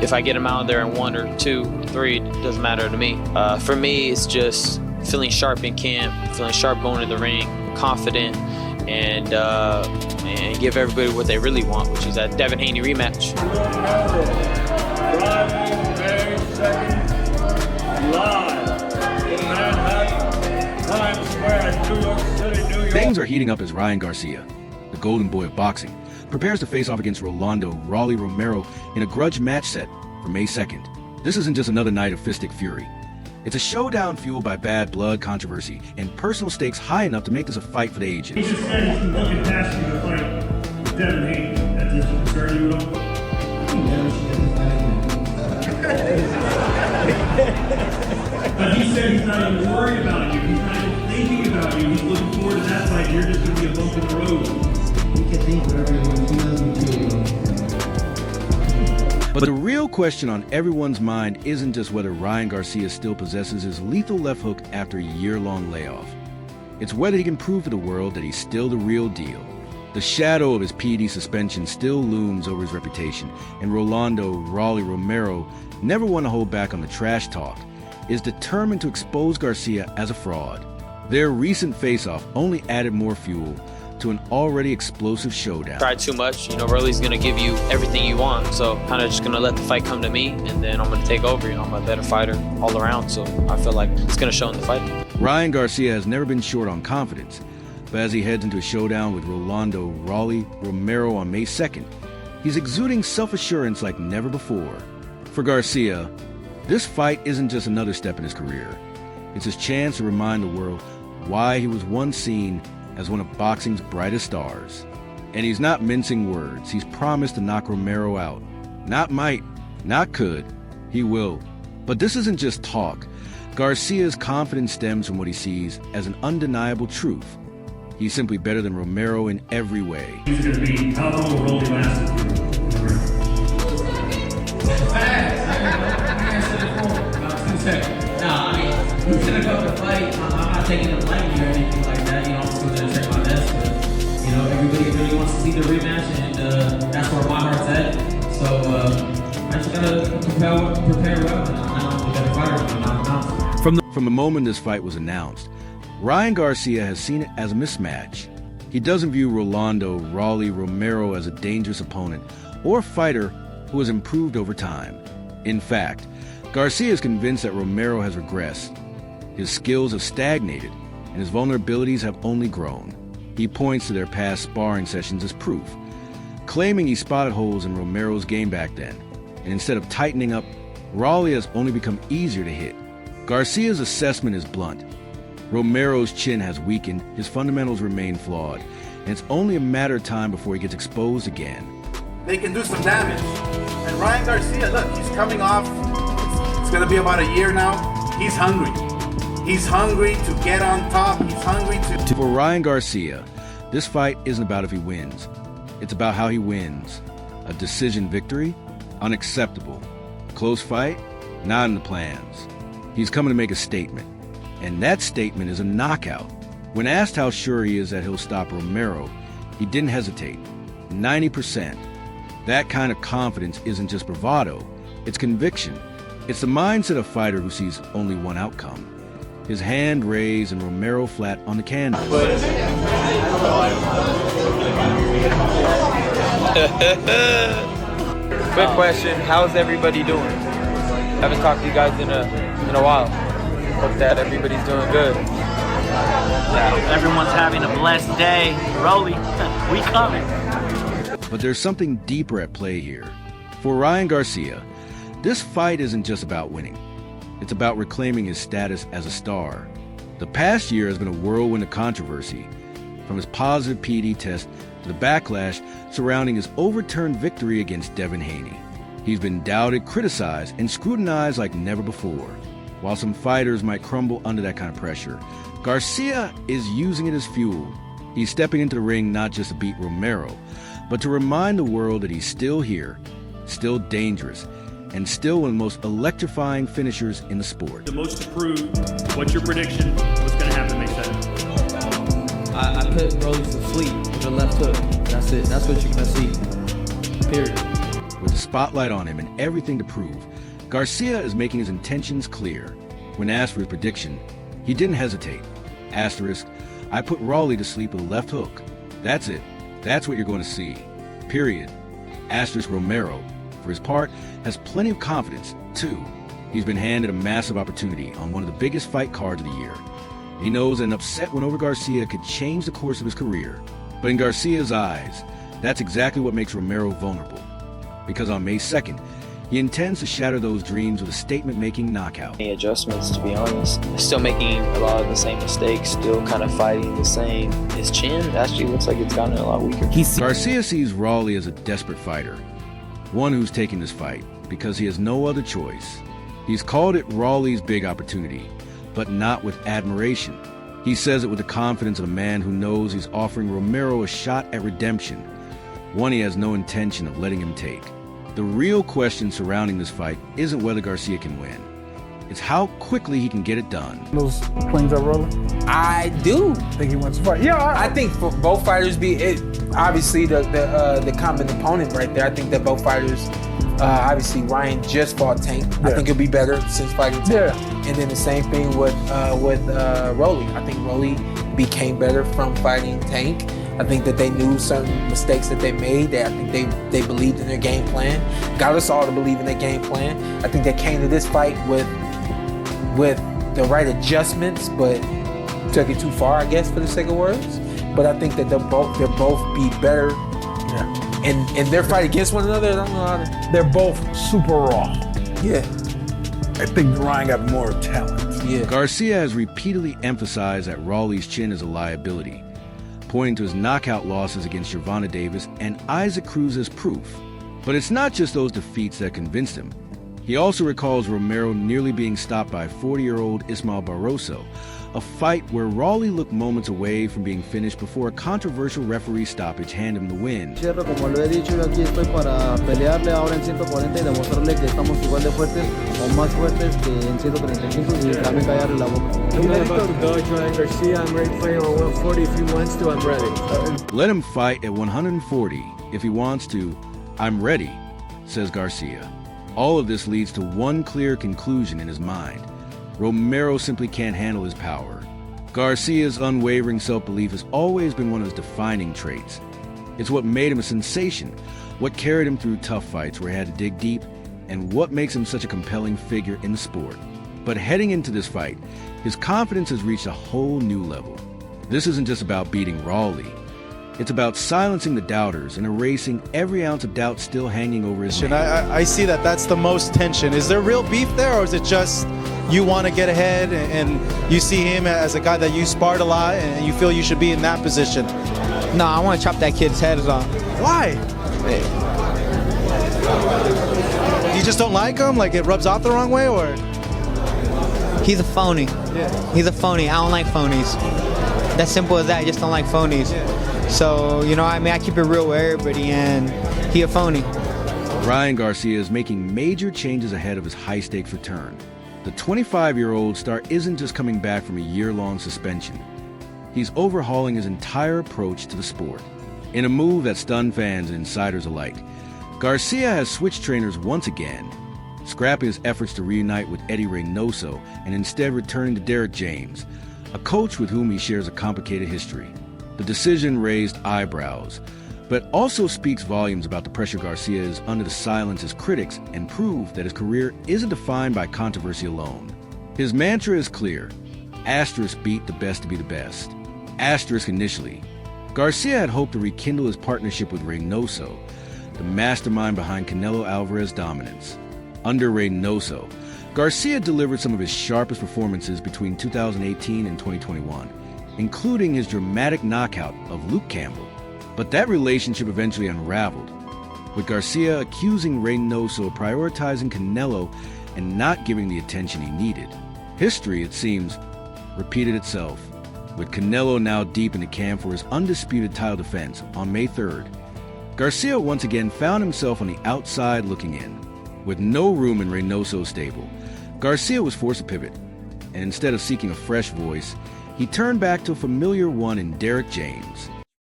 if I get him out there in 1 or 2, 3, it doesn't matter to me. For me, it's just feeling sharp in camp, feeling sharp going to the ring, confident, and give everybody what they really want, which is that Devin Haney rematch. Friday, May 2nd, live in Manhattan, Times Square, New York City, New York. Things are heating up as Ryan Garcia, the golden boy of boxing, prepares to face off against Rolando "Raleigh" Romero in a grudge match set for May 2nd. This isn't just another night of fistic fury. It's a showdown fueled by bad blood, controversy, and personal stakes high enough to make this a fight for the ages. He just said he's looking past you to fight with Devin Haney. That doesn't concern you at all? But he said he's not even worried about you. He's not even thinking about you. He's looking forward to that fight. You're just going to be a bump in the road. You can think whatever you want. He doesn't do it. But the real question on everyone's mind isn't just whether Ryan Garcia still possesses his lethal left hook after a year-long layoff. It's whether he can prove to the world that he's still the real deal. The shadow of his PD suspension still looms over his reputation, and Rolando "Raleigh" Romero, never one to hold back on the trash talk, is determined to expose Garcia as a fraud. Their recent face-off only added more fuel to an already explosive showdown. Try too much, Rolly's gonna give you everything you want, so kind of just gonna let the fight come to me, and then I'm gonna take over. I'm a better fighter all around, so I feel like it's gonna show in the fight. Ryan Garcia has never been short on confidence, but as he heads into a showdown with Rolando "Raleigh" Romero on May 2nd, he's exuding self-assurance like never before. For Garcia, this fight isn't just another step in his career. It's his chance to remind the world why he was once seen as one of boxing's brightest stars. And he's not mincing words. He's promised to knock Romero out. Not might, not could, he will. But this isn't just talk. Garcia's confidence stems from what he sees as an undeniable truth. He's simply better than Romero in every way. He's going to be, how long will Rolly last? About 2 seconds. No, I mean, he's gonna go to fight. I'm not taking the blame or anything like that. I'm still gonna try my best. But, everybody really wants to see the rematch, and that's where my heart's at. So I just gotta prepare well, and I'm a better fighter than I'm not. From the moment this fight was announced, Ryan Garcia has seen it as a mismatch. He doesn't view Rolando "Raleigh" Romero as a dangerous opponent or a fighter who has improved over time. In fact, Garcia is convinced that Romero has regressed. His skills have stagnated, and his vulnerabilities have only grown. He points to their past sparring sessions as proof, claiming he spotted holes in Romero's game back then, and instead of tightening up, Raleigh has only become easier to hit. Garcia's assessment is blunt. Romero's chin has weakened, his fundamentals remain flawed, and it's only a matter of time before he gets exposed again. They can do some damage. And Ryan Garcia, look, he's coming off, it's gonna be about a year now. He's hungry. He's hungry to get on top. He's hungry to... For Ryan Garcia, this fight isn't about if he wins. It's about how he wins. A decision victory? Unacceptable. A close fight? Not in the plans. He's coming to make a statement. And that statement is a knockout. When asked how sure he is that he'll stop Romero, he didn't hesitate. 90%. That kind of confidence isn't just bravado, it's conviction. It's the mindset of a fighter who sees only one outcome. His hand raised and Romero flat on the canvas. Quick question, how's everybody doing? Haven't talked to you guys in a while. Hope that everybody's doing good. Yeah, everyone's having a blessed day. Rolly, we coming. But there's something deeper at play here. For Ryan Garcia, this fight isn't just about winning. It's about reclaiming his status as a star. The past year has been a whirlwind of controversy, from his positive PD test to the backlash surrounding his overturned victory against Devin Haney. He's been doubted, criticized, and scrutinized like never before. While some fighters might crumble under that kind of pressure, Garcia is using it as fuel. He's stepping into the ring not just to beat Romero, but to remind the world that he's still here, still dangerous, and still one of the most electrifying finishers in the sport. The most to prove. What's your prediction? What's going to happen May 2nd? I put Rolly to sleep with a left hook. That's it. That's what you're going to see. Period. With the spotlight on him and everything to prove, Garcia is making his intentions clear. When asked for his prediction, he didn't hesitate. Asterisk, I put Raleigh to sleep with a left hook. That's it. That's what you're going to see. Period. Asterisk Romero, for his part, has plenty of confidence, too. He's been handed a massive opportunity on one of the biggest fight cards of the year. He knows an upset win over Garcia could change the course of his career. But in Garcia's eyes, that's exactly what makes Romero vulnerable. Because on May 2nd, he intends to shatter those dreams with a statement-making knockout. Any adjustments, to be honest. Still making a lot of the same mistakes, still kind of fighting the same. His chin actually looks like it's gotten a lot weaker. Garcia sees Raleigh as a desperate fighter, one who's taking this fight because he has no other choice. He's called it Raleigh's big opportunity, but not with admiration. He says it with the confidence of a man who knows he's offering Romero a shot at redemption, one he has no intention of letting him take. The real question surrounding this fight isn't whether Garcia can win. It's how quickly he can get it done. Those planes are rolling? I do. Think he wants to fight? Yeah, I think for both fighters, obviously the common opponent right there. I think that both fighters, obviously Ryan just fought Tank. Yeah. I think he'll be better since fighting Tank. Yeah. And then the same thing with Rolly. I think Rolly became better from fighting Tank. I think that they knew certain mistakes that they made. I think they believed in their game plan. Got us all to believe in their game plan. I think they came to this fight with the right adjustments, but took it too far, I guess, for the sake of words. But I think that they'll both be better. Yeah. In their fight against one another, I don't know how to. They're both super raw. Yeah. I think Ryan got more talent. Yeah. Garcia has repeatedly emphasized that Raleigh's chin is a liability, pointing to his knockout losses against Gervonta Davis and Isaac Cruz as proof. But it's not just those defeats that convinced him. He also recalls Romero nearly being stopped by 40-year-old Ismael Barroso, a fight where Raleigh looked moments away from being finished before a controversial referee stoppage handed him the win. Como lo he dicho, yo aquí estoy para pelearle ahora en 140 y demostrarle que estamos igual de fuertes o más fuertes que en 135 y también callarle la boca. I'm not about to dodge Ryan Garcia. I'm ready to fight him at 140 if he wants to. I'm ready. Let him fight at 140 if he wants to. I'm ready, says Garcia. All of this leads to one clear conclusion in his mind. Romero simply can't handle his power. Garcia's unwavering self-belief has always been one of his defining traits. It's what made him a sensation, what carried him through tough fights where he had to dig deep, and what makes him such a compelling figure in the sport. But heading into this fight, his confidence has reached a whole new level. This isn't just about beating Raleigh. It's about silencing the doubters and erasing every ounce of doubt still hanging over his name. I see that that's the most tension. Is there real beef there, or is it just you want to get ahead and you see him as a guy that you sparred a lot and you feel you should be in that position? No, I want to chop that kid's head off. Why? You just don't like him? Like it rubs off the wrong way, or? He's a phony. Yeah. He's a phony. I don't like phonies. That's simple as that. I just don't like phonies. Yeah. So, I keep it real with everybody, and he a phony. Ryan Garcia is making major changes ahead of his high-stakes return. The 25-year-old star isn't just coming back from a year-long suspension. He's overhauling his entire approach to the sport. In a move that stunned fans and insiders alike, Garcia has switched trainers once again, scrapping his efforts to reunite with Eddie Reynoso and instead returning to Derek James, a coach with whom he shares a complicated history. The decision raised eyebrows, but also speaks volumes about the pressure Garcia is under to silence his critics and prove that his career isn't defined by controversy alone. His mantra is clear: asterisk beat the best to be the best. Asterisk initially. Garcia had hoped to rekindle his partnership with Reynoso, the mastermind behind Canelo Alvarez's dominance. Under Reynoso, Garcia delivered some of his sharpest performances between 2018 and 2021, including his dramatic knockout of Luke Campbell. But that relationship eventually unraveled, with Garcia accusing Reynoso of prioritizing Canelo and not giving the attention he needed. History, it seems, repeated itself, with Canelo now deep in the camp for his undisputed title defense on May 3rd. Garcia once again found himself on the outside looking in. With no room in Reynoso's stable, Garcia was forced to pivot, and instead of seeking a fresh voice, he turned back to a familiar one in Derek James.